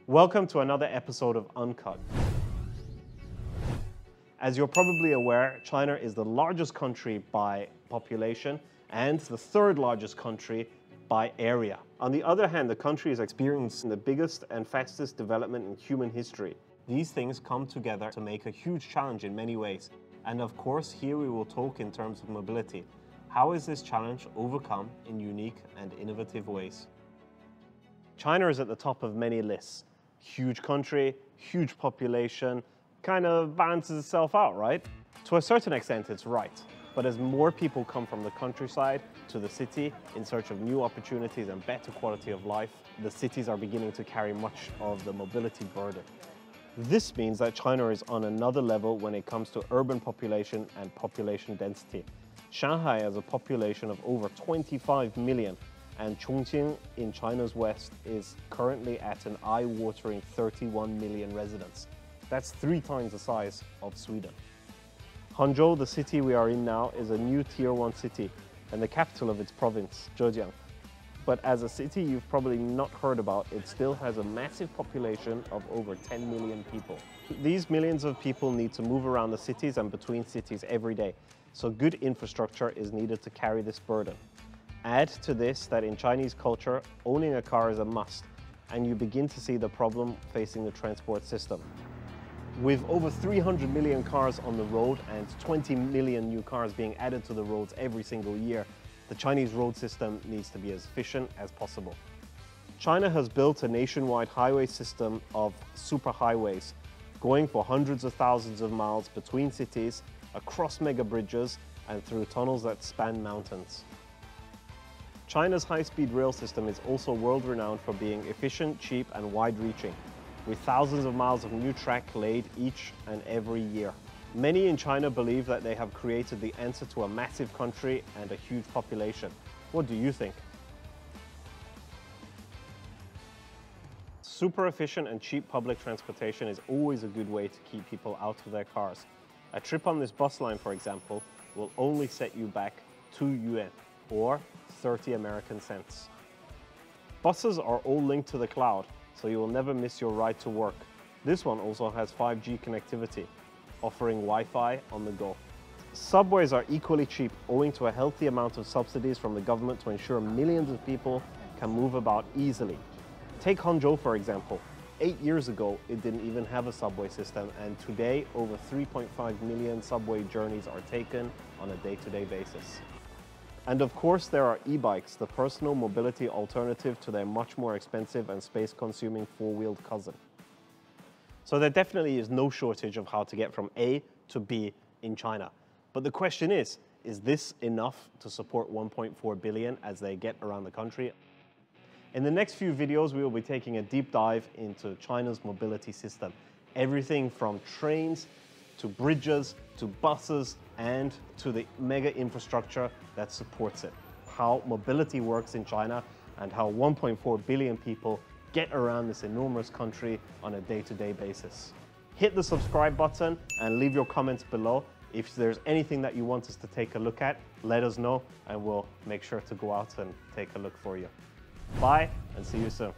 Welcome to another episode of Uncut. As you're probably aware, China is the largest country by population and the third largest country by area. On the other hand, the country is experiencing the biggest and fastest development in human history. These things come together to make a huge challenge in many ways. And of course, here we will talk in terms of mobility. How is this challenge overcome in unique and innovative ways? China is at the top of many lists. Huge country, huge population, kind of balances itself out, right? To a certain extent, it's right. But as more people come from the countryside to the city in search of new opportunities and better quality of life, the cities are beginning to carry much of the mobility burden. This means that China is on another level when it comes to urban population and population density. Shanghai has a population of over 25 million, and Chongqing in China's west is currently at an eye-watering 31 million residents. That's 3 times the size of Sweden. Hangzhou, the city we are in now, is a new Tier 1 city and the capital of its province, Zhejiang. But as a city you've probably not heard about, it still has a massive population of over 10 million people. These millions of people need to move around the cities and between cities every day, so good infrastructure is needed to carry this burden. Add to this that in Chinese culture, owning a car is a must, and you begin to see the problem facing the transport system. With over 300 million cars on the road and 20 million new cars being added to the roads every single year, the Chinese road system needs to be as efficient as possible. China has built a nationwide highway system of superhighways, going for hundreds of thousands of miles between cities, across mega bridges, and through tunnels that span mountains. China's high-speed rail system is also world-renowned for being efficient, cheap, and wide-reaching, with thousands of miles of new track laid each and every year. Many in China believe that they have created the answer to a massive country and a huge population. What do you think? Super efficient and cheap public transportation is always a good way to keep people out of their cars. A trip on this bus line, for example, will only set you back 2 yuan, or 30 American cents. Buses are all linked to the cloud, so you will never miss your ride to work. This one also has 5G connectivity, offering Wi-Fi on the go. Subways are equally cheap, owing to a healthy amount of subsidies from the government to ensure millions of people can move about easily. Take Hangzhou, for example. 8 years ago, it didn't even have a subway system, and today, over 3.5 million subway journeys are taken on a day-to-day basis. And of course, there are e-bikes, the personal mobility alternative to their much more expensive and space-consuming four-wheeled cousin. So there definitely is no shortage of how to get from A to B in China. But the question is this enough to support 1.4 billion as they get around the country? In the next few videos, we will be taking a deep dive into China's mobility system. Everything from trains to bridges, to buses, and to the mega infrastructure that supports it. How mobility works in China and how 1.4 billion people get around this enormous country on a day-to-day basis. Hit the subscribe button and leave your comments below. If there's anything that you want us to take a look at, let us know and we'll make sure to go out and take a look for you. Bye and see you soon.